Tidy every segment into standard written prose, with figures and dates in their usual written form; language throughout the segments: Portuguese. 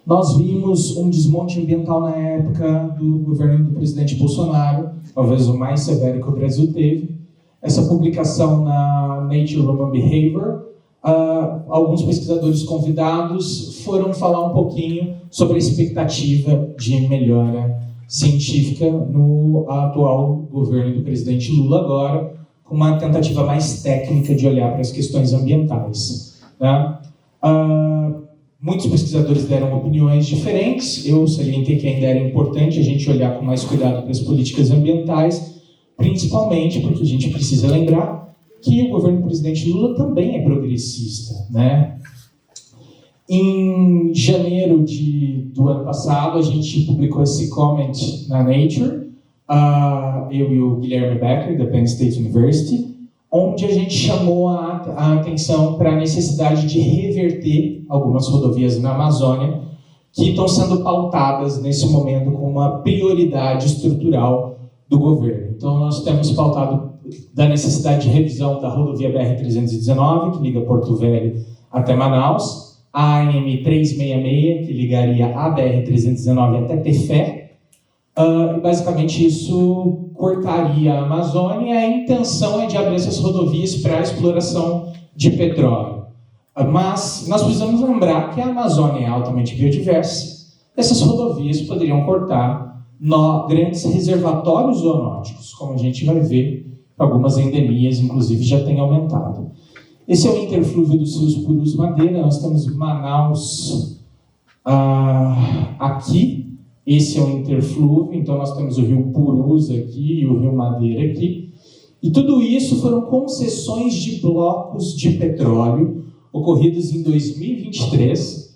Nós vimos um desmonte ambiental na época do governo do presidente Bolsonaro, talvez o mais severo que o Brasil teve. Essa publicação na Nature Human Behavior, alguns pesquisadores convidados foram falar um pouquinho sobre a expectativa de melhora científica no atual governo do presidente Lula agora, com uma tentativa mais técnica de olhar para as questões ambientais, né? Muitos pesquisadores deram opiniões diferentes. Eu salientei que ainda era importante a gente olhar com mais cuidado para as políticas ambientais, principalmente porque a gente precisa lembrar que o governo do presidente Lula também é progressista, né? Em janeiro do ano passado, a gente publicou esse comment na Nature, eu e o Guilherme Becker, da Penn State University, onde a gente chamou a atenção para a necessidade de reverter algumas rodovias na Amazônia que estão sendo pautadas nesse momento com uma prioridade estrutural do governo. Então, nós temos pautado da necessidade de revisão da rodovia BR-319, que liga Porto Velho até Manaus, a AM-366, que ligaria a BR-319 até Tefé. Basicamente, isso cortaria a Amazônia e a intenção é de abrir essas rodovias para a exploração de petróleo. Mas nós precisamos lembrar que a Amazônia é altamente biodiversa. Essas rodovias poderiam cortar grandes reservatórios zoonóticos, como a gente vai ver, algumas endemias, inclusive, já têm aumentado. Esse é o interflúvio dos rios Purus Madeira. Nós temos Manaus aqui. Esse é o interflúvio, então nós temos o rio Purus aqui e o rio Madeira aqui. E tudo isso foram concessões de blocos de petróleo ocorridos em 2023,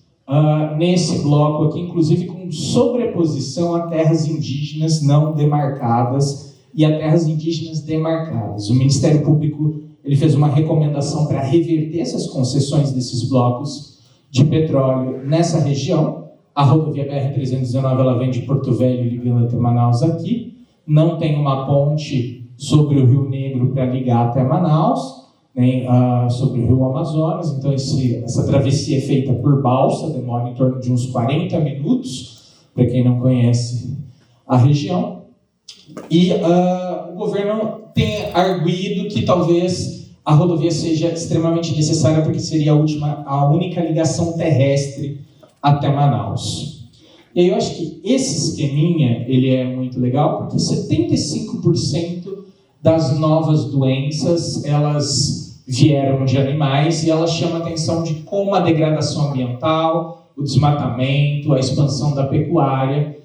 nesse bloco aqui, inclusive com sobreposição a terras indígenas não demarcadas e a terras indígenas demarcadas. O Ministério Público ele fez uma recomendação para reverter essas concessões desses blocos de petróleo nessa região. A rodovia BR-319 ela vem de Porto Velho ligando até Manaus aqui. Não tem uma ponte sobre o Rio Negro para ligar até Manaus, nem sobre o Rio Amazonas. Então essa travessia é feita por balsa, demora em torno de uns 40 minutos, para quem não conhece a região. E o governo tem arguido que talvez a rodovia seja extremamente necessária porque seria a única ligação terrestre até Manaus. E aí eu acho que esse esqueminha ele é muito legal porque 75% das novas doenças elas vieram de animais e elas chamam a atenção de como a degradação ambiental, o desmatamento, a expansão da pecuária,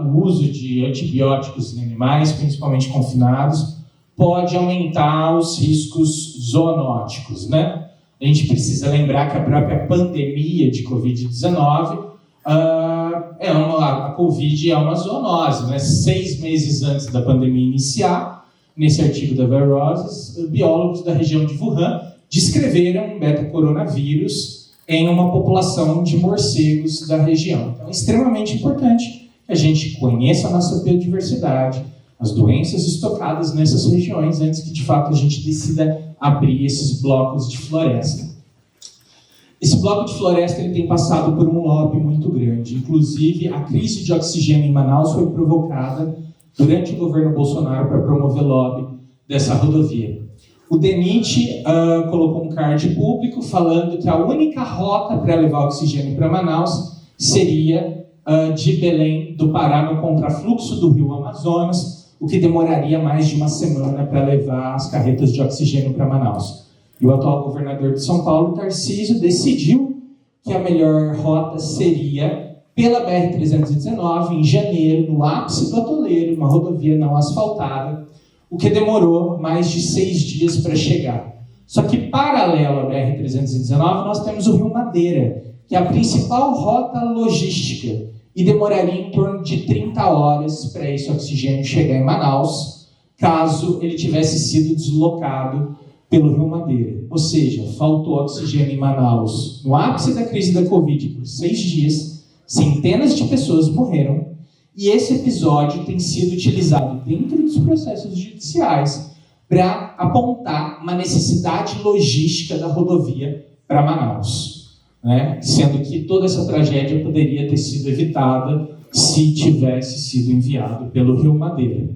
o uso de antibióticos em animais, principalmente confinados, pode aumentar os riscos zoonóticos, né? A gente precisa lembrar que a própria pandemia de Covid-19, a Covid é uma zoonose, né? 6 meses antes da pandemia iniciar, nesse artigo da Viroses, biólogos da região de Wuhan descreveram um beta-coronavírus em uma população de morcegos da região. Então é extremamente importante que a gente conheça a nossa biodiversidade, as doenças estocadas nessas regiões, antes que de fato a gente decida abrir esses blocos de floresta. Esse bloco de floresta ele tem passado por um lobby muito grande. Inclusive, a crise de oxigênio em Manaus foi provocada durante o governo Bolsonaro para promover lobby dessa rodovia. O DENIT colocou um card público falando que a única rota para levar oxigênio para Manaus seria de Belém do Pará no contrafluxo do rio Amazonas, o que demoraria mais de uma semana para levar as carretas de oxigênio para Manaus. E o atual governador de São Paulo, Tarcísio, decidiu que a melhor rota seria pela BR-319, em janeiro, no ápice do atoleiro, uma rodovia não asfaltada, o que demorou mais de 6 dias para chegar. Só que, paralelo à BR-319, nós temos o Rio Madeira, que é a principal rota logística, e demoraria em torno de 30 horas para esse oxigênio chegar em Manaus, caso ele tivesse sido deslocado pelo Rio Madeira. Ou seja, faltou oxigênio em Manaus no ápice da crise da Covid por 6 dias, centenas de pessoas morreram, e esse episódio tem sido utilizado dentro dos processos judiciais para apontar uma necessidade logística da rodovia para Manaus. né? Sendo que toda essa tragédia poderia ter sido evitada se tivesse sido enviado pelo Rio Madeira.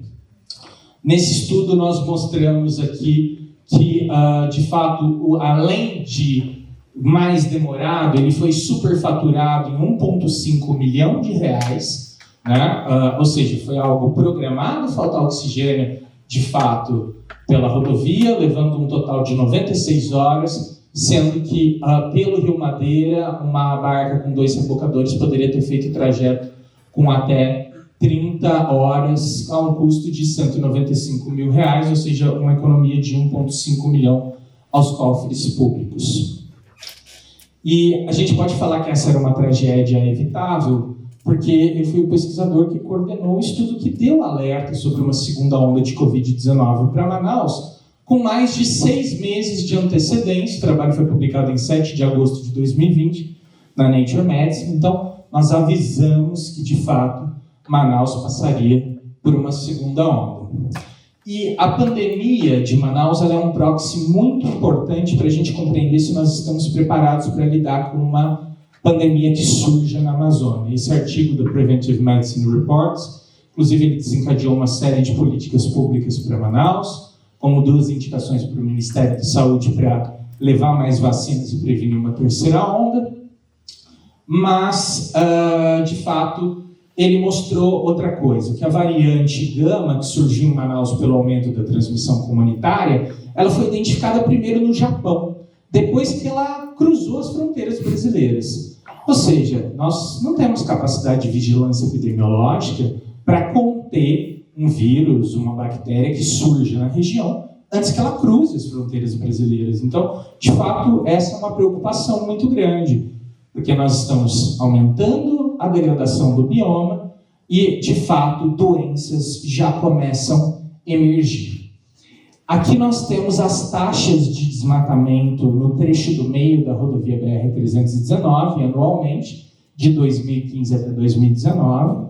Nesse estudo, nós mostramos aqui que, de fato, além de mais demorado, ele foi superfaturado em 1,5 milhão de reais, né? Ou seja, foi algo programado, faltar oxigênio, de fato, pela rodovia, levando um total de 96 horas, sendo que, pelo Rio Madeira, uma barca com 2 rebocadores poderia ter feito o trajeto com até 30 horas, a um custo de 195 mil reais, ou seja, uma economia de 1,5 milhão aos cofres públicos. E a gente pode falar que essa era uma tragédia evitável, porque eu fui o pesquisador que coordenou o estudo que deu alerta sobre uma segunda onda de Covid-19 para Manaus, com mais de 6 meses de antecedência. O trabalho foi publicado em 7 de agosto de 2020, na Nature Medicine. Então, nós avisamos que, de fato, Manaus passaria por uma segunda onda. E a pandemia de Manaus ela é um proxy muito importante para a gente compreender se nós estamos preparados para lidar com uma pandemia que surja na Amazônia. Esse artigo do Preventive Medicine Reports, inclusive, ele desencadeou uma série de políticas públicas para Manaus, como 2 indicações para o Ministério da Saúde para levar mais vacinas e prevenir uma terceira onda. Mas, de fato, ele mostrou outra coisa, que a variante Gama, que surgiu em Manaus pelo aumento da transmissão comunitária, ela foi identificada primeiro no Japão, depois que ela cruzou as fronteiras brasileiras. Ou seja, nós não temos capacidade de vigilância epidemiológica para conter um vírus, uma bactéria que surge na região antes que ela cruze as fronteiras brasileiras. Então, de fato, essa é uma preocupação muito grande, porque nós estamos aumentando a degradação do bioma e, de fato, doenças já começam a emergir. Aqui nós temos as taxas de desmatamento no trecho do meio da rodovia BR-319, anualmente, de 2015 até 2019.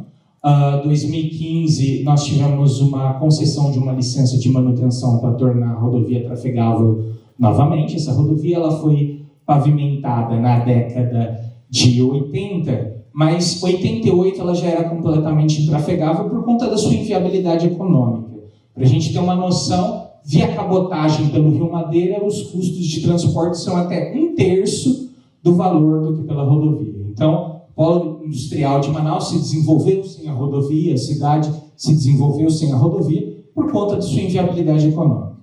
2015, nós tivemos uma concessão de uma licença de manutenção para tornar a rodovia trafegável novamente. Essa rodovia ela foi pavimentada na década de 80, mas 88 ela já era completamente intrafegável por conta da sua inviabilidade econômica. Para a gente ter uma noção, via cabotagem pelo Rio Madeira, os custos de transporte são até 1/3 do valor do que pela rodovia. Então, o polo industrial de Manaus se desenvolveu sem a rodovia, a cidade se desenvolveu sem a rodovia por conta de sua inviabilidade econômica.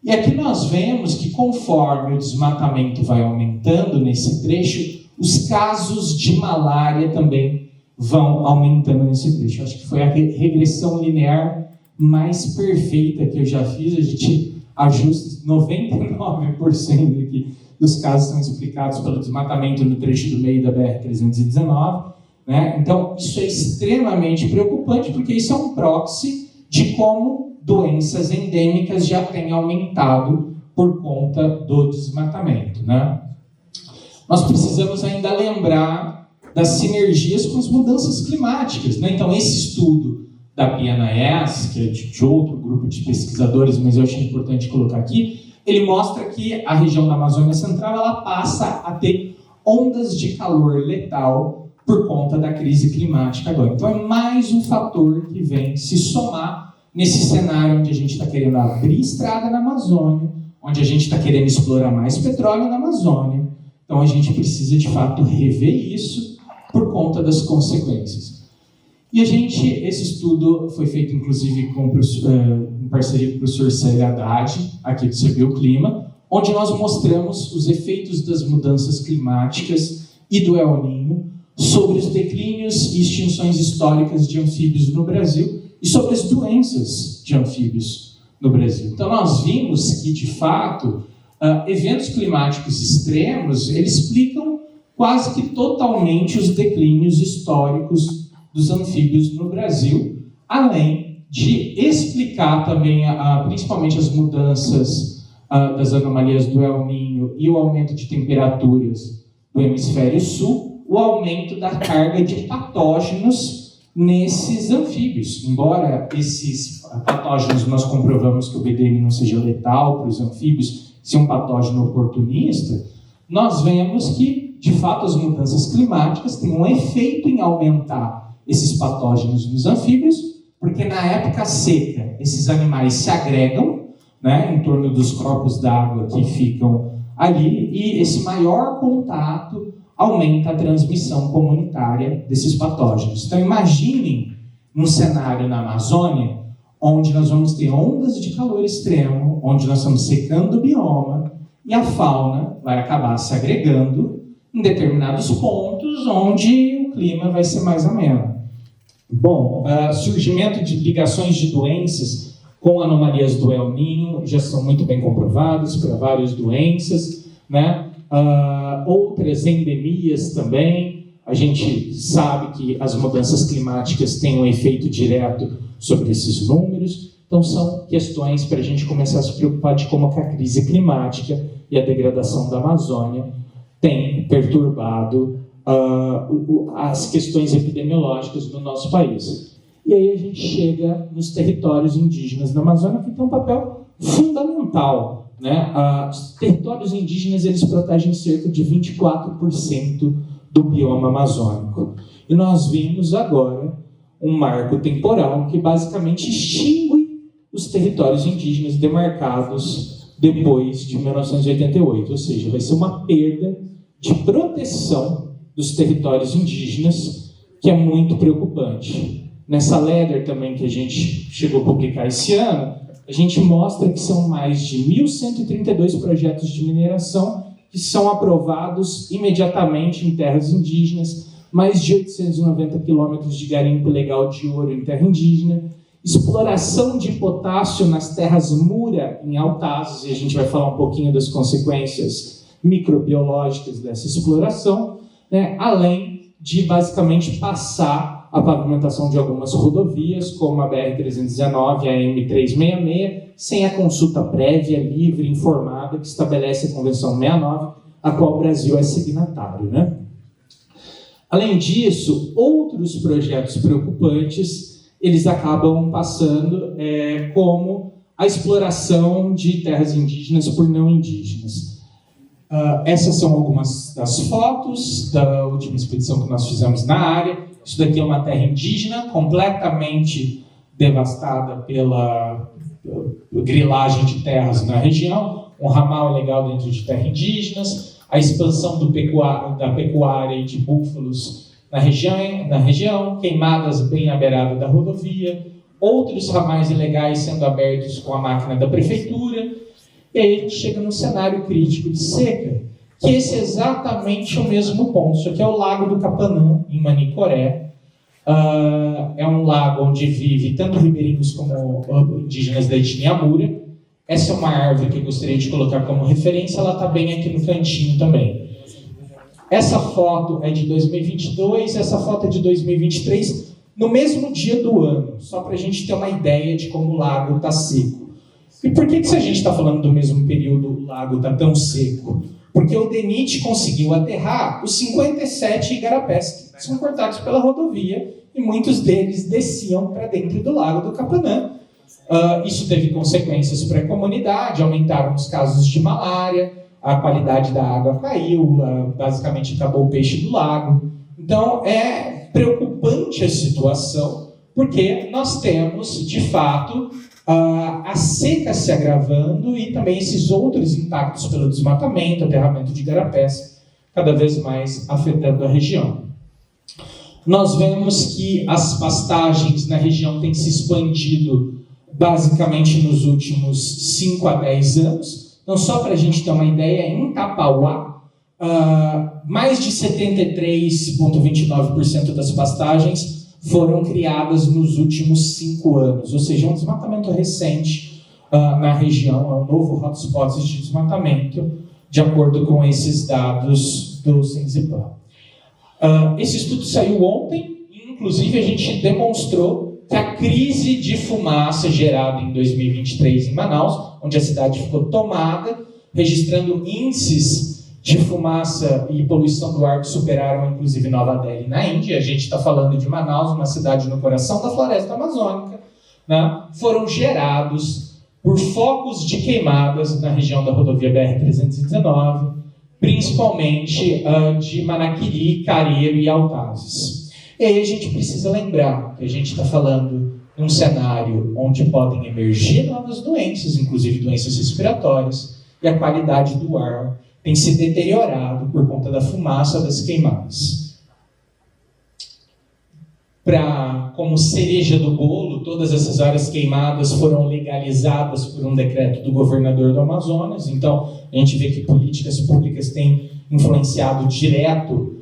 E aqui nós vemos que conforme o desmatamento vai aumentando nesse trecho, os casos de malária também vão aumentando nesse trecho. Acho que foi a regressão linear mais perfeita que eu já fiz. A gente ajusta 99% aqui dos casos são explicados pelo desmatamento no trecho do meio da BR-319. Né? Então, isso é extremamente preocupante, porque isso é um proxy de como doenças endêmicas já têm aumentado por conta do desmatamento. Né? Nós precisamos ainda lembrar das sinergias com as mudanças climáticas. Né? Então, esse estudo da PNAS, que é de outro grupo de pesquisadores, mas eu achei importante colocar aqui, ele mostra que a região da Amazônia Central ela passa a ter ondas de calor letal por conta da crise climática agora. Então, é mais um fator que vem se somar nesse cenário onde a gente está querendo abrir estrada na Amazônia, onde a gente está querendo explorar mais petróleo na Amazônia. Então, a gente precisa, de fato, rever isso por conta das consequências. E esse estudo foi feito, inclusive, em parceria com o professor Célio Haddad, aqui do CBio-Clima, onde nós mostramos os efeitos das mudanças climáticas e do El Niño sobre os declínios e extinções históricas de anfíbios no Brasil e sobre as doenças de anfíbios no Brasil. Então, nós vimos que, de fato, eventos climáticos extremos, eles explicam quase que totalmente os declínios históricos dos anfíbios no Brasil, além de explicar também, principalmente as mudanças das anomalias do El Niño e o aumento de temperaturas do hemisfério sul, o aumento da carga de patógenos nesses anfíbios. Embora esses patógenos nós comprovamos que o BDM não seja letal para os anfíbios, se é um patógeno oportunista, nós vemos que de fato, as mudanças climáticas têm um efeito em aumentar esses patógenos nos anfíbios, porque na época seca, esses animais se agregam, né, em torno dos corpos d'água que ficam ali, e esse maior contato aumenta a transmissão comunitária desses patógenos. Então, imaginem um cenário na Amazônia, onde nós vamos ter ondas de calor extremo, onde nós estamos secando o bioma, e a fauna vai acabar se agregando em determinados pontos onde o clima vai ser mais ameno. Bom, surgimento de ligações de doenças com anomalias do El Niño já são muito bem comprovadas para várias doenças, né? Outras endemias também. A gente sabe que as mudanças climáticas têm um efeito direto sobre esses números. Então, são questões para a gente começar a se preocupar de como a crise climática e a degradação da Amazônia têm perturbado as questões epidemiológicas do nosso país. E aí a gente chega nos territórios indígenas da Amazônia, que tem um papel fundamental, né? Os territórios indígenas, eles protegem cerca de 24% do bioma amazônico. E nós vimos agora um marco temporal que basicamente extingue os territórios indígenas demarcados depois de 1988, ou seja, vai ser uma perda de proteção dos territórios indígenas, que é muito preocupante. Nessa letter também que a gente chegou a publicar esse ano, a gente mostra que são mais de 1.132 projetos de mineração que são aprovados imediatamente em terras indígenas, mais de 890 quilômetros de garimpo ilegal de ouro em terra indígena, exploração de potássio nas terras Mura, em Altazes, e a gente vai falar um pouquinho das consequências microbiológicas dessa exploração, né, além de basicamente passar a pavimentação de algumas rodovias, como a BR-319 e a M-366, sem a consulta prévia, livre, informada, que estabelece a Convenção 69, a qual o Brasil é signatário, né? Além disso, outros projetos preocupantes, eles acabam passando como a exploração de terras indígenas por não indígenas. Essas são algumas das fotos da última expedição que nós fizemos na área. Isso daqui é uma terra indígena completamente devastada pela grilagem de terras na região, um ramal ilegal dentro de terras indígenas, a expansão da pecuária e de búfalos na região, queimadas bem à beirada da rodovia, outros ramais ilegais sendo abertos com a máquina da prefeitura, e aí a gente chega num cenário crítico de seca, que esse é exatamente o mesmo ponto. Isso aqui é o Lago do Capanã, em Manicoré. É um lago onde vive tanto ribeirinhos como indígenas da etnia Mura. Essa é uma árvore que eu gostaria de colocar como referência, ela está bem aqui no cantinho também. Essa foto é de 2022, essa foto é de 2023, no mesmo dia do ano, só para a gente ter uma ideia de como o lago está seco. E por que se a gente está falando do mesmo período o lago está tão seco? Porque o DENIT conseguiu aterrar os 57 igarapés que são cortados pela rodovia e muitos deles desciam para dentro do Lago do Capanã. Isso teve consequências para a comunidade, aumentaram os casos de malária, a qualidade da água caiu, basicamente acabou o peixe do lago. Então é preocupante a situação, porque nós temos, de fato, a seca se agravando e também esses outros impactos pelo desmatamento, aterramento de igarapés, cada vez mais afetando a região. Nós vemos que as pastagens na região têm se expandido basicamente nos últimos 5 a 10 anos. Então, só para a gente ter uma ideia, em Tapauá, mais de 73,29% das pastagens foram criadas nos últimos 5 anos, ou seja, um desmatamento recente na região, é um novo hotspot de desmatamento, de acordo com esses dados do Senzipan. Esse estudo saiu ontem, e inclusive a gente demonstrou que a crise de fumaça gerada em 2023 em Manaus, onde a cidade ficou tomada, registrando índices de fumaça e poluição do ar que superaram, inclusive, Nova Delhi, na Índia. A gente está falando de Manaus, uma cidade no coração da floresta amazônica, né? Foram gerados por focos de queimadas na região da rodovia BR-319, principalmente de Manaquiri, Careiro e Altazes. E aí a gente precisa lembrar que a gente está falando de um cenário onde podem emergir novas doenças, inclusive doenças respiratórias, e a qualidade do ar tem se deteriorado por conta da fumaça das queimadas. Como cereja do bolo, todas essas áreas queimadas foram legalizadas por um decreto do governador do Amazonas. Então, a gente vê que políticas públicas têm influenciado direto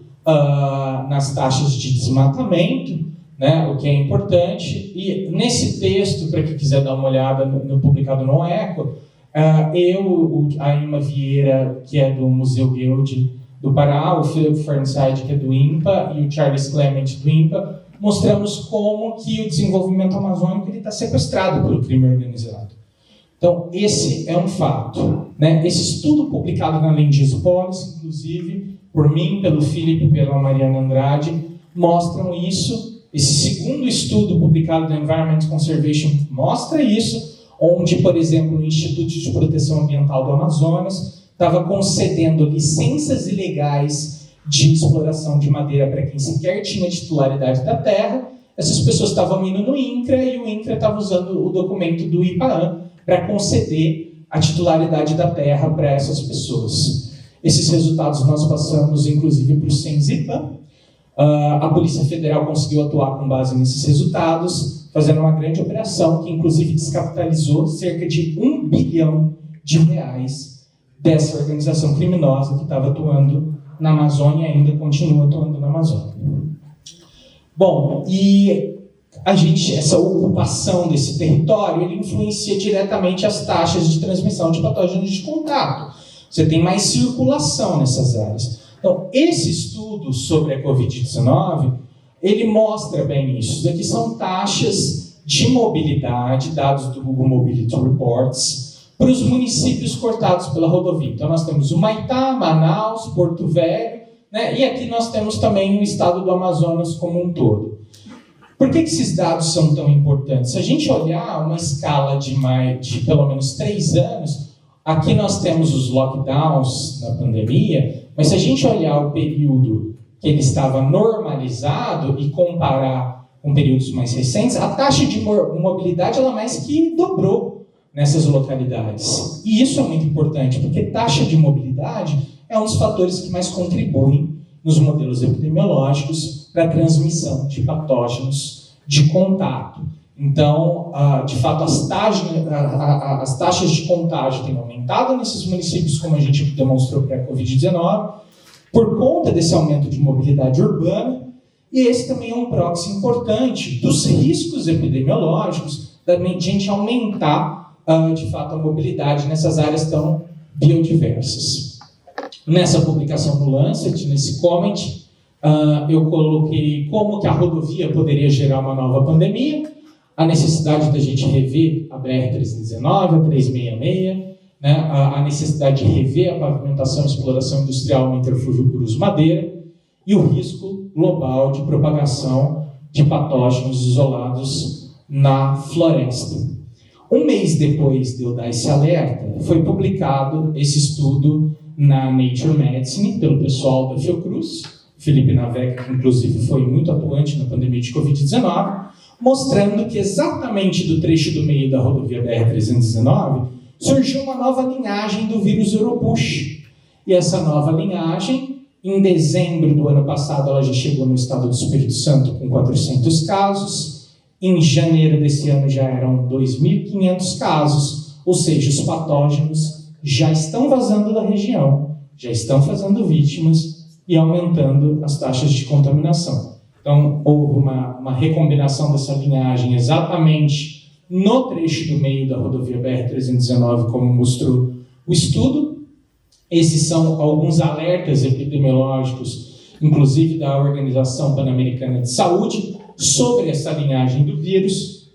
nas taxas de desmatamento, né, o que é importante. E nesse texto, para quem quiser dar uma olhada no publicado no ECO, a Ima Vieira, que é do Museu Guild do Pará, o Philip Fernside, que é do INPA, e o Charles Clement, do INPA, mostramos como que o desenvolvimento amazônico está sequestrado pelo crime organizado. Então, esse é um fato, né? Esse estudo publicado na Lendiz Policy, inclusive, por mim, pelo Felipe e pela Mariana Andrade, mostram isso. Esse segundo estudo publicado na Environment Conservation mostra isso, onde, por exemplo, o Instituto de Proteção Ambiental do Amazonas estava concedendo licenças ilegais de exploração de madeira para quem sequer tinha titularidade da terra. Essas pessoas estavam indo no INCRA e o INCRA estava usando o documento do IPAAM para conceder a titularidade da terra para essas pessoas. Esses resultados nós passamos, inclusive, para o CENSIPAM. A Polícia Federal conseguiu atuar com base nesses resultados, fazendo uma grande operação que, inclusive, descapitalizou cerca de R$1 bilhão dessa organização criminosa que estava atuando na Amazônia e ainda continua atuando na Amazônia. Bom, e essa ocupação desse território, ele influencia diretamente as taxas de transmissão de patógenos de contato. Você tem mais circulação nessas áreas. Então, esse estudo sobre a Covid-19, ele mostra bem isso. Isso aqui são taxas de mobilidade, dados do Google Mobility Reports, para os municípios cortados pela rodovia. Então, nós temos Humaitá, Manaus, Porto Velho, né? E aqui nós temos também o estado do Amazonas como um todo. Por que esses dados são tão importantes? Se a gente olhar uma escala de pelo menos 3 anos, aqui nós temos os lockdowns na pandemia, mas se a gente olhar o período que ele estava normalizado e comparar com períodos mais recentes, a taxa de mobilidade ela mais que dobrou nessas localidades. E isso é muito importante, porque taxa de mobilidade é um dos fatores que mais contribuem nos modelos epidemiológicos para a transmissão de patógenos de contato. Então, de fato, as taxas de contágio têm aumentado nesses municípios, como a gente demonstrou para a Covid-19, por conta desse aumento de mobilidade urbana, e esse também é um proxy importante dos riscos epidemiológicos da gente aumentar de fato, a mobilidade nessas áreas tão biodiversas. Nessa publicação no Lancet, nesse comment, eu coloquei como que a rodovia poderia gerar uma nova pandemia, a necessidade da gente rever a BR-319, a 366, né, a necessidade de rever a pavimentação e exploração industrial no interflúvio Purus-Madeira e o risco global de propagação de patógenos isolados na floresta. Um mês depois de eu dar esse alerta, foi publicado esse estudo na Nature Medicine, pelo pessoal da Fiocruz, Felipe Navec, que inclusive foi muito atuante na pandemia de Covid-19, mostrando que exatamente do trecho do meio da rodovia BR-319 surgiu uma nova linhagem do vírus Europush. E essa nova linhagem, em dezembro do ano passado, ela já chegou no estado do Espírito Santo com 400 casos. Em janeiro desse ano já eram 2.500 casos, ou seja, os patógenos já estão vazando da região, já estão fazendo vítimas e aumentando as taxas de contaminação. Então, houve uma recombinação dessa linhagem exatamente no trecho do meio da rodovia BR-319, como mostrou o estudo. Esses são alguns alertas epidemiológicos, inclusive da Organização Pan-Americana de Saúde, sobre essa linhagem do vírus.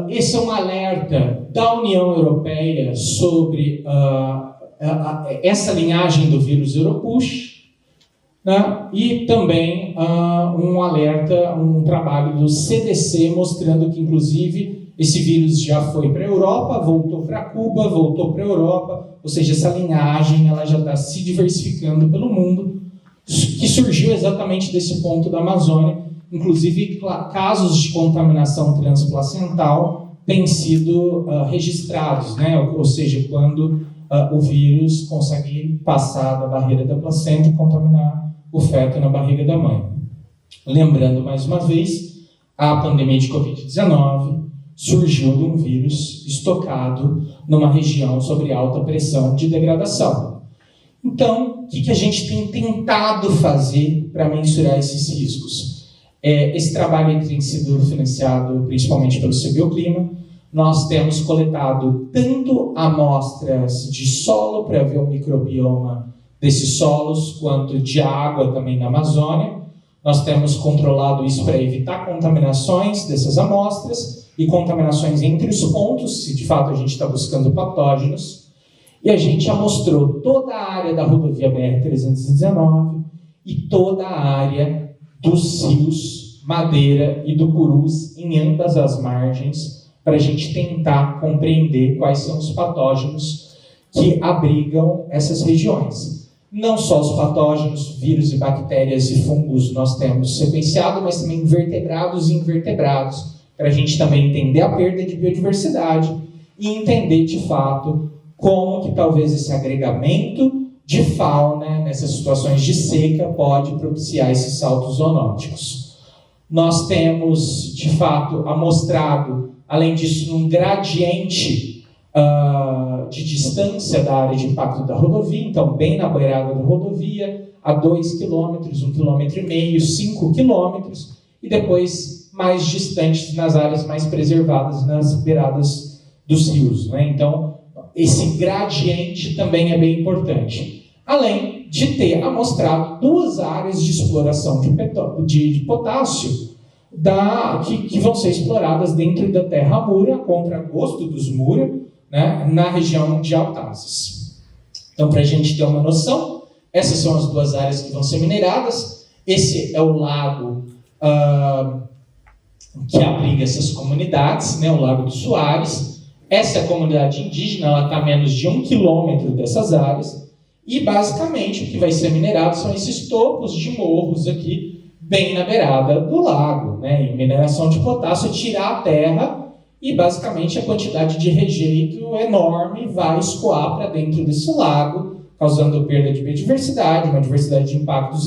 Esse é um alerta da União Europeia sobre essa linhagem do vírus Europush, né? E também um alerta, um trabalho do CDC mostrando que, inclusive, esse vírus já foi para a Europa, voltou para Cuba, voltou para a Europa, ou seja, essa linhagem ela já está se diversificando pelo mundo, que surgiu exatamente desse ponto da Amazônia. Inclusive, casos de contaminação transplacental têm sido registrados, né? Ou seja, quando o vírus consegue passar da barreira da placenta e contaminar o feto na barriga da mãe. Lembrando, mais uma vez, a pandemia de Covid-19 surgiu de um vírus estocado numa região sob alta pressão de degradação. Então, o que a gente tem tentado fazer para mensurar esses riscos? Esse trabalho tem sido financiado principalmente pelo CBioclima. Nós temos coletado tanto amostras de solo para ver o microbioma desses solos, quanto de água também na Amazônia. Nós temos controlado isso para evitar contaminações dessas amostras e contaminações entre os pontos, se de fato a gente está buscando patógenos. E a gente amostrou toda a área da rodovia BR-319 e toda a área dos rios Madeira e do Purus em ambas as margens, para a gente tentar compreender quais são os patógenos que abrigam essas regiões. Não só os patógenos, vírus e bactérias e fungos nós temos sequenciado, mas também vertebrados e invertebrados, para a gente também entender a perda de biodiversidade e entender de fato como que talvez esse agregamento de fauna nessas situações de seca pode propiciar esses saltos zoonóticos. Nós temos, de fato, amostrado, além disso, um gradiente de distância da área de impacto da rodovia, então bem na beirada da rodovia, a 2 km, 1,5 km, 5 km, e depois mais distantes nas áreas mais preservadas, nas beiradas dos rios, né? Então, esse gradiente também é bem importante. Além de ter amostrado 2 áreas de exploração de potássio que vão ser exploradas dentro da terra Mura, contra gosto dos Mura, né, na região de Altazes. Então, para a gente ter uma noção, essas são as 2 áreas que vão ser mineradas. Esse é o lago que abriga essas comunidades, né, o Lago do Soares. Essa é a comunidade indígena, ela está a menos de 1 quilômetro dessas áreas. E, basicamente, o que vai ser minerado são esses topos de morros aqui, bem na beirada do lago, né? Em mineração de potássio, tirar a terra e, basicamente, a quantidade de rejeito enorme vai escoar para dentro desse lago, causando perda de biodiversidade, uma diversidade de impactos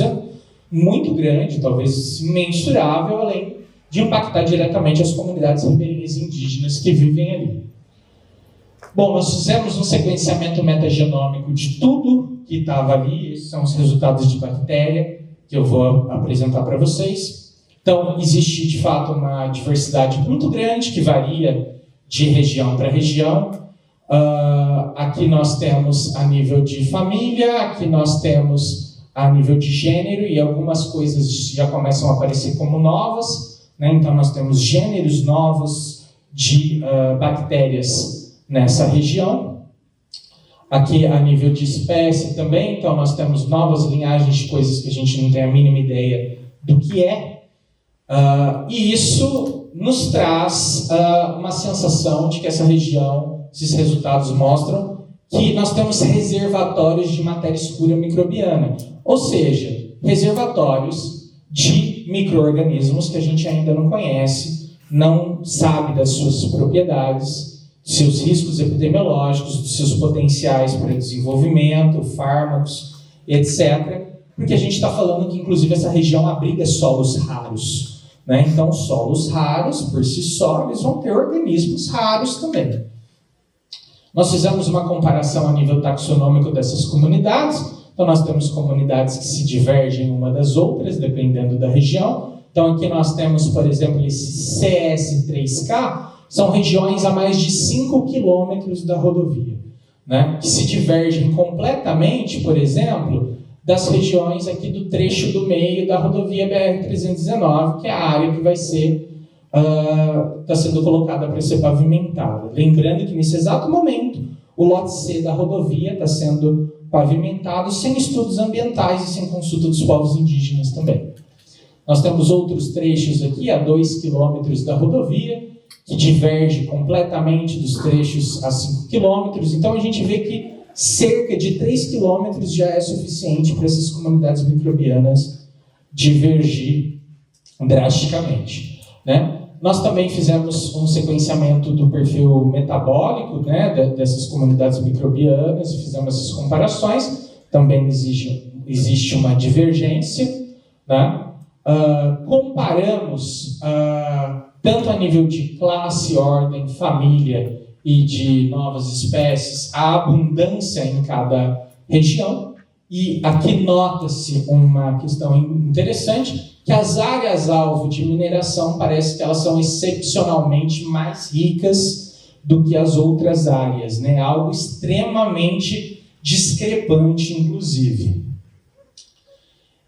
muito grande, talvez imensurável, além de impactar diretamente as comunidades ribeirinhas indígenas que vivem ali. Bom, nós fizemos um sequenciamento metagenômico de tudo que estava ali. Esses são os resultados de bactéria que eu vou apresentar para vocês. Então, existe, de fato, uma diversidade muito grande que varia de região para região. Aqui nós temos a nível de família, aqui nós temos a nível de gênero, e algumas coisas já começam a aparecer como novas, né? Então, nós temos gêneros novos de bactérias nessa região. Aqui a nível de espécie também, então nós temos novas linhagens de coisas que a gente não tem a mínima ideia do que é. E isso nos traz uma sensação de que essa região, esses resultados mostram que nós temos reservatórios de matéria escura microbiana, ou seja, reservatórios de micro-organismos que a gente ainda não conhece, não sabe das suas propriedades, seus riscos epidemiológicos, dos seus potenciais para desenvolvimento, fármacos, etc. Porque a gente está falando que, inclusive, essa região abriga solos raros, né? Então, solos raros, por si só, eles vão ter organismos raros também. Nós fizemos uma comparação a nível taxonômico dessas comunidades. Então, nós temos comunidades que se divergem uma das outras, dependendo da região. Então, aqui nós temos, por exemplo, esse CS3K, são regiões a mais de 5 quilômetros da rodovia, né? Que se divergem completamente, por exemplo, das regiões aqui do trecho do meio da rodovia BR-319, que é a área que vai ser está sendo colocada para ser pavimentada. Lembrando que, nesse exato momento, o lote C da rodovia está sendo pavimentado sem estudos ambientais e sem consulta dos povos indígenas também. Nós temos outros trechos aqui, a 2 quilômetros da rodovia, que diverge completamente dos trechos a 5 quilômetros. Então a gente vê que cerca de 3 quilômetros já é suficiente para essas comunidades microbianas divergir drasticamente, né? Nós também fizemos um sequenciamento do perfil metabólico, né, dessas comunidades microbianas, fizemos essas comparações. Também existe uma divergência, né? Comparamos tanto a nível de classe, ordem, família e de novas espécies, a abundância em cada região. E aqui nota-se uma questão interessante, que as áreas-alvo de mineração parece que elas são excepcionalmente mais ricas do que as outras áreas, né? Algo extremamente discrepante, inclusive.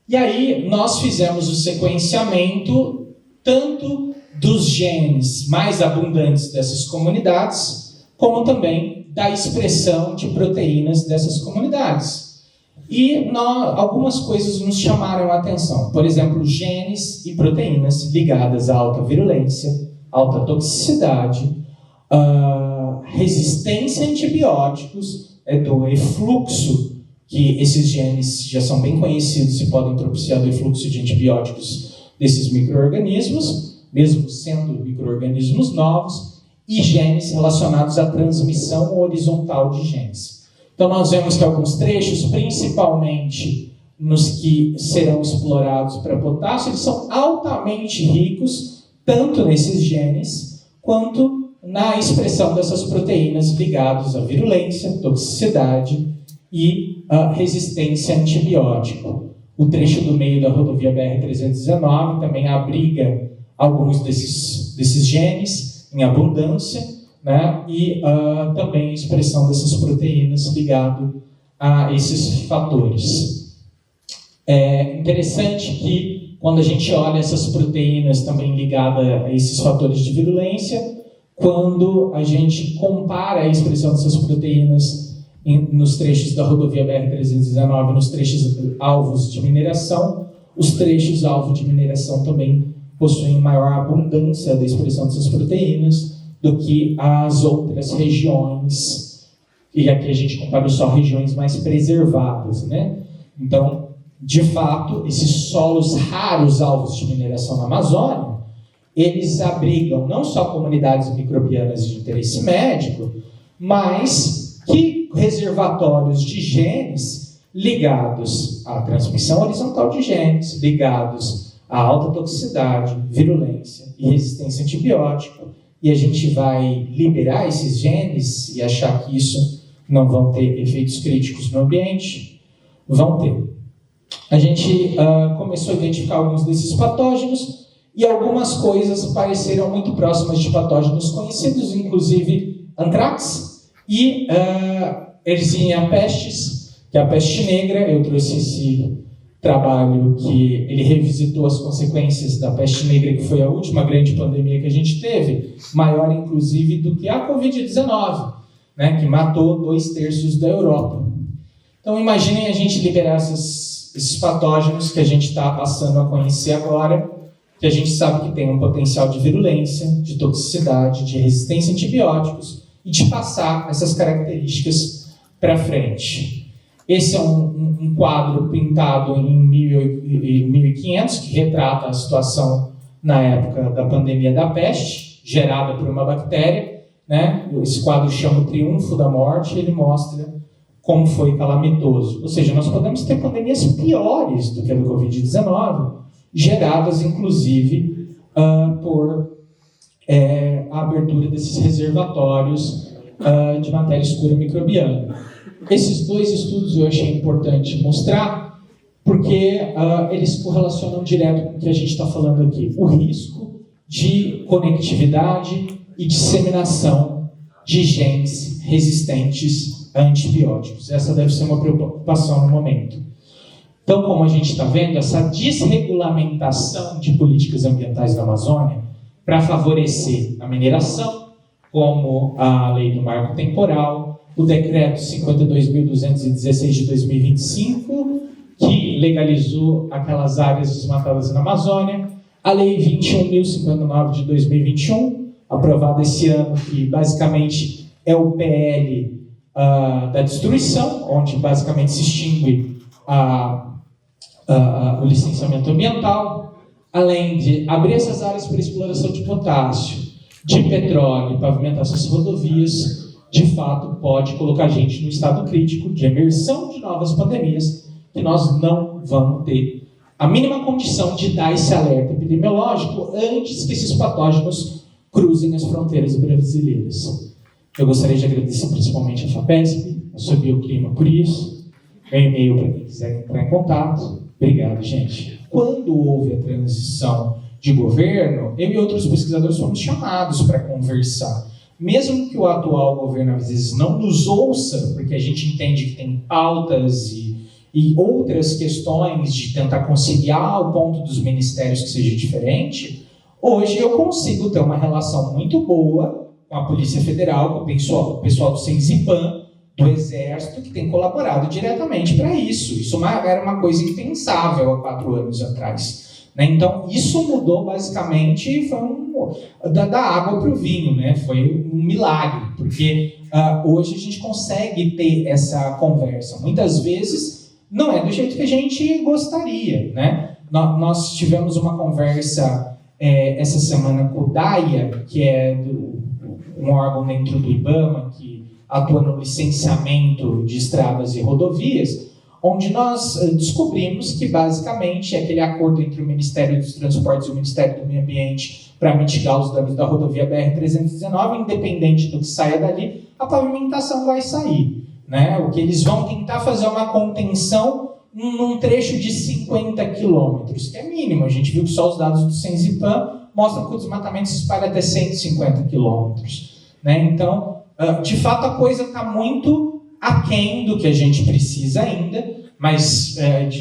E aí nós fizemos o sequenciamento tanto dos genes mais abundantes dessas comunidades, como também da expressão de proteínas dessas comunidades. E algumas coisas nos chamaram a atenção. Por exemplo, genes e proteínas ligadas à alta virulência, alta toxicidade, resistência a antibióticos, do efluxo, que esses genes já são bem conhecidos e podem propiciar o efluxo de antibióticos desses micro-organismos, mesmo sendo micro-organismos novos, e genes relacionados à transmissão horizontal de genes. Então, nós vemos que alguns trechos, principalmente nos que serão explorados para potássio, eles são altamente ricos, tanto nesses genes, quanto na expressão dessas proteínas ligadas à virulência, toxicidade e resistência a antibiótico. O trecho do meio da rodovia BR-319 também abriga alguns desses genes em abundância, né? E também a expressão dessas proteínas ligado a esses fatores. É interessante que, quando a gente olha essas proteínas também ligadas a esses fatores de virulência, quando a gente compara a expressão dessas proteínas nos trechos da rodovia BR-319, nos trechos alvos de mineração, os trechos alvos de mineração também possuem maior abundância da expressão dessas proteínas do que as outras regiões, e aqui a gente compara só regiões mais preservadas, né? Então, de fato, esses solos raros alvos de mineração na Amazônia, eles abrigam não só comunidades microbianas de interesse médico, mas que reservatórios de genes ligados à transmissão horizontal de genes, ligados à alta toxicidade, virulência e resistência a antibiótico. E a gente vai liberar esses genes e achar que isso não vão ter efeitos críticos no ambiente? Vão ter. A gente começou a identificar alguns desses patógenos e algumas coisas pareceram muito próximas de patógenos conhecidos, inclusive anthrax e Yersinia pestis, que é a peste negra. Eu trouxe esse trabalho que ele revisitou as consequências da peste negra, que foi a última grande pandemia que a gente teve, maior inclusive do que a Covid-19, né, que matou 2/3 da Europa. Então imaginem a gente liberar esses patógenos que a gente está passando a conhecer agora, que a gente sabe que tem um potencial de virulência, de toxicidade, de resistência a antibióticos e de passar essas características para frente. Esse é um quadro pintado em 1500, que retrata a situação na época da pandemia da peste, gerada por uma bactéria, né? Esse quadro chama o Triunfo da Morte, e ele mostra como foi calamitoso. Ou seja, nós podemos ter pandemias piores do que a do Covid-19, geradas, inclusive, por a abertura desses reservatórios de matéria escura microbiana. Esses dois estudos eu achei importante mostrar, porque eles correlacionam direto com o que a gente está falando aqui. O risco de conectividade e disseminação de genes resistentes a antibióticos. Essa deve ser uma preocupação no momento. Então, como a gente está vendo, essa desregulamentação de políticas ambientais da Amazônia para favorecer a mineração, como a lei do marco temporal, o decreto 52.216 de 2025, que legalizou aquelas áreas desmatadas na Amazônia, a lei 21.059 de 2021, aprovado esse ano, que basicamente é o PL da destruição, onde basicamente se extingue o licenciamento ambiental, além de abrir essas áreas para exploração de potássio, de petróleo e pavimentação das rodovias, de fato pode colocar a gente no estado crítico de emersão de novas pandemias, que nós não vamos ter a mínima condição de dar esse alerta epidemiológico antes que esses patógenos cruzem as fronteiras brasileiras. Eu gostaria de agradecer principalmente a FAPESP, a Sobioclima por isso, meu e-mail para quem quiser entrar em contato. Obrigado, gente. Quando houve a transição de governo, eu e outros pesquisadores fomos chamados para conversar. Mesmo que o atual governo, às vezes, não nos ouça, porque a gente entende que tem pautas e outras questões de tentar conciliar o ponto dos ministérios que seja diferente, hoje eu consigo ter uma relação muito boa com a Polícia Federal, com o pessoal do Senzipan, do Exército, que tem colaborado diretamente para isso. Isso era uma coisa impensável há 4 anos atrás. Então, isso mudou basicamente, foi da água para o vinho, né? Foi um milagre, porque hoje a gente consegue ter essa conversa. Muitas vezes não é do jeito que a gente gostaria, né? Nós tivemos uma conversa essa semana com o DAIA, que é um órgão dentro do IBAMA, que atua no licenciamento de estradas e rodovias, onde nós descobrimos que, basicamente, aquele acordo entre o Ministério dos Transportes e o Ministério do Meio Ambiente para mitigar os danos da rodovia BR-319, independente do que saia dali, a pavimentação vai sair, né? O que eles vão tentar fazer é uma contenção num trecho de 50 quilômetros, que é mínimo. A gente viu que só os dados do Senzipan mostram que o desmatamento se espalha até 150 quilômetros, né? Então, de fato, a coisa está muito aquém do que a gente precisa ainda, mas,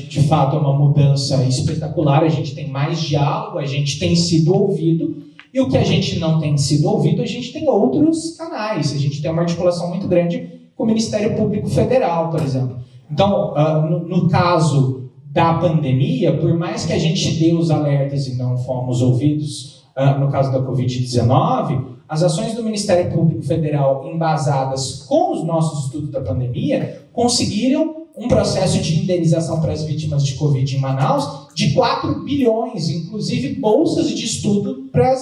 de fato, é uma mudança espetacular. A gente tem mais diálogo, a gente tem sido ouvido, e o que a gente não tem sido ouvido, a gente tem outros canais. A gente tem uma articulação muito grande com o Ministério Público Federal, por exemplo. Então, no caso da pandemia, por mais que a gente dê os alertas e não fomos ouvidos, no caso da Covid-19, as ações do Ministério Público Federal embasadas com os nossos estudos da pandemia conseguiram um processo de indenização para as vítimas de Covid em Manaus de 4 bilhões, inclusive bolsas de estudo para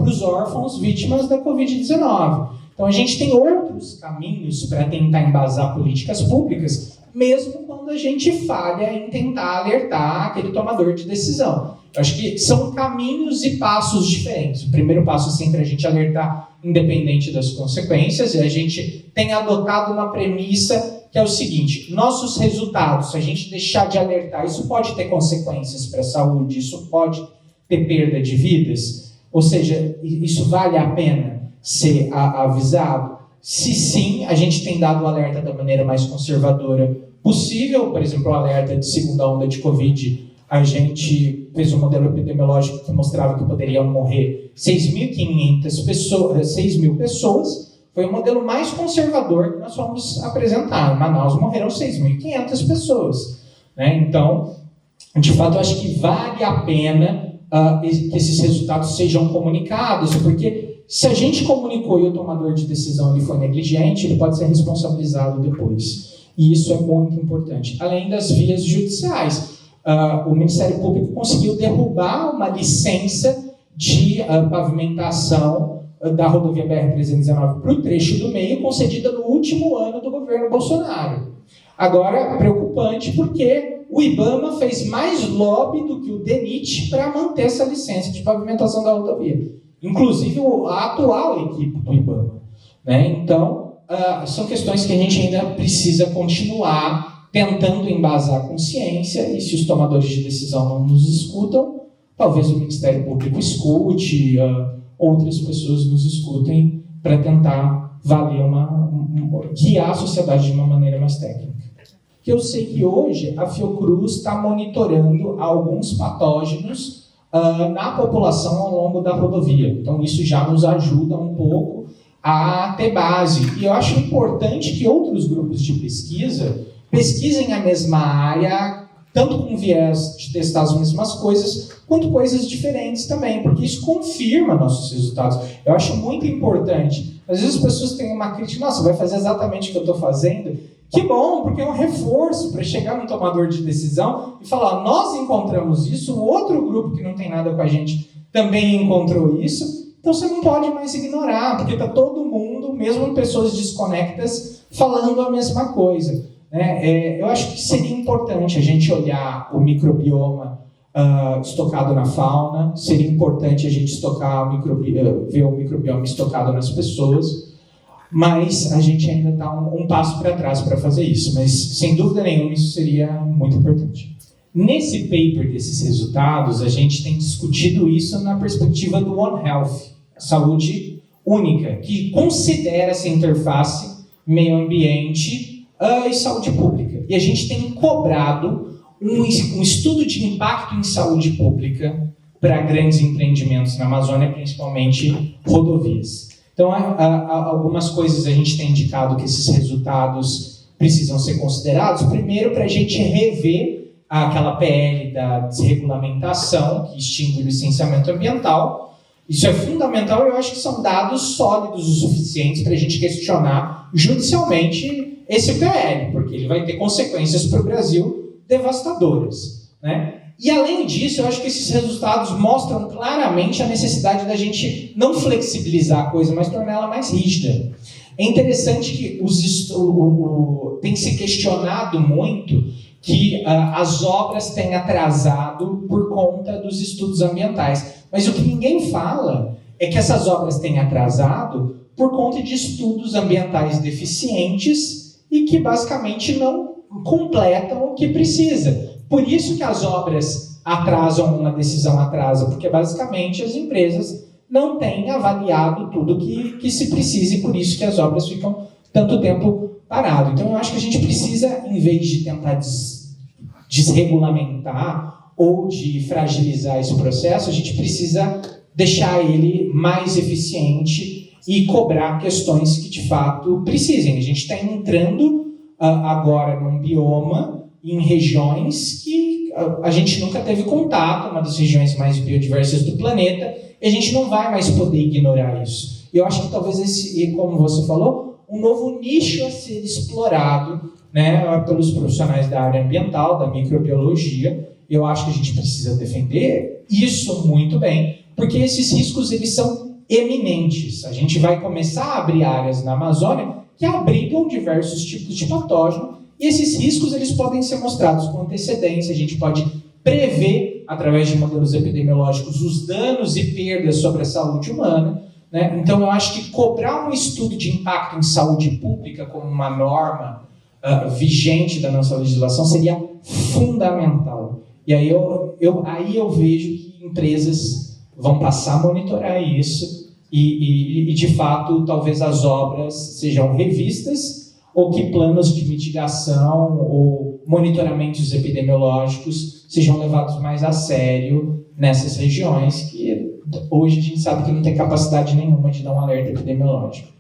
os órfãos vítimas da Covid-19. Então a gente tem outros caminhos para tentar embasar políticas públicas, mesmo quando a gente falha em tentar alertar aquele tomador de decisão. Eu acho que são caminhos e passos diferentes. O primeiro passo é sempre a gente alertar independente das consequências, e a gente tem adotado uma premissa que é o seguinte: nossos resultados, se a gente deixar de alertar, isso pode ter consequências para a saúde, isso pode ter perda de vidas, ou seja, isso vale a pena ser avisado? Se sim, a gente tem dado o alerta da maneira mais conservadora possível. Por exemplo, o alerta de segunda onda de Covid, a gente fez um modelo epidemiológico que mostrava que poderiam morrer 6.500 pessoas, 6 mil pessoas. Foi o modelo mais conservador que nós fomos apresentar. Em Manaus morreram 6.500 pessoas, né? Então, de fato, eu acho que vale a pena que esses resultados sejam comunicados, porque se a gente comunicou e o tomador de decisão ele foi negligente, ele pode ser responsabilizado depois. E isso é muito importante. Além das vias judiciais. O Ministério Público conseguiu derrubar uma licença de pavimentação da rodovia BR-319 para o trecho do meio, concedida no último ano do governo Bolsonaro. Agora, preocupante, porque o IBAMA fez mais lobby do que o DENIT para manter essa licença de pavimentação da rodovia. Inclusive a atual equipe do IBAMA, né? Então, são questões que a gente ainda precisa continuar tentando embasar com ciência, e se os tomadores de decisão não nos escutam, talvez o Ministério Público escute, outras pessoas nos escutem para tentar guiar a sociedade de uma maneira mais técnica. Que eu sei que hoje a Fiocruz está monitorando alguns patógenos na população ao longo da rodovia. Então isso já nos ajuda um pouco a ter base. E eu acho importante que outros grupos de pesquisa pesquisem a mesma área tanto com viés de testar as mesmas coisas, quanto coisas diferentes também, porque isso confirma nossos resultados. Eu acho muito importante. Às vezes as pessoas têm uma crítica, nossa, vai fazer exatamente o que eu estou fazendo? Que bom, porque é um reforço para chegar no tomador de decisão e falar, nós encontramos isso, um outro grupo que não tem nada com a gente também encontrou isso, então você não pode mais ignorar, porque está todo mundo, mesmo pessoas desconectas, falando a mesma coisa. Eu acho que seria importante a gente olhar o microbioma estocado na fauna, seria importante a gente ver o microbioma estocado nas pessoas, mas a gente ainda está um passo para trás para fazer isso, mas sem dúvida nenhuma isso seria muito importante. Nesse paper desses resultados, a gente tem discutido isso na perspectiva do One Health, a saúde única, que considera essa interface meio ambiente e saúde pública. E a gente tem cobrado um estudo de impacto em saúde pública para grandes empreendimentos na Amazônia, principalmente rodovias. Então, algumas coisas a gente tem indicado que esses resultados precisam ser considerados. Primeiro, para a gente rever aquela PL da desregulamentação, que extingue o licenciamento ambiental. Isso é fundamental e eu acho que são dados sólidos o suficientes para a gente questionar judicialmente esse PL, porque ele vai ter consequências para o Brasil devastadoras, né? E além disso, eu acho que esses resultados mostram claramente a necessidade da gente não flexibilizar a coisa, mas torná-la mais rígida. É interessante que tem se questionado muito que as obras têm atrasado por conta dos estudos ambientais. Mas o que ninguém fala é que essas obras têm atrasado por conta de estudos ambientais deficientes e que basicamente não completam o que precisa. Por isso que as obras atrasam, uma decisão atrasa, porque basicamente as empresas não têm avaliado tudo que se precisa e por isso que as obras ficam tanto tempo parado. Então eu acho que a gente precisa, em vez de tentar desregulamentar ou de fragilizar esse processo, a gente precisa deixar ele mais eficiente e cobrar questões que de fato precisem. A gente está entrando agora num bioma, em regiões que a gente nunca teve contato, uma das regiões mais biodiversas do planeta, e a gente não vai mais poder ignorar isso. E eu acho que talvez esse, como você falou, um novo nicho a ser explorado, né, pelos profissionais da área ambiental, da microbiologia. Eu acho que a gente precisa defender isso muito bem, porque esses riscos eles são eminentes. A gente vai começar a abrir áreas na Amazônia que abrigam diversos tipos de patógeno, e esses riscos eles podem ser mostrados com antecedência. A gente pode prever, através de modelos epidemiológicos, os danos e perdas sobre a saúde humana, né? Então, eu acho que cobrar um estudo de impacto em saúde pública como uma norma vigente da nossa legislação seria fundamental. E aí eu vejo que empresas vão passar a monitorar isso e de fato, talvez as obras sejam revistas ou que planos de mitigação ou monitoramentos epidemiológicos sejam levados mais a sério nessas regiões que hoje a gente sabe que não tem capacidade nenhuma de dar um alerta epidemiológico.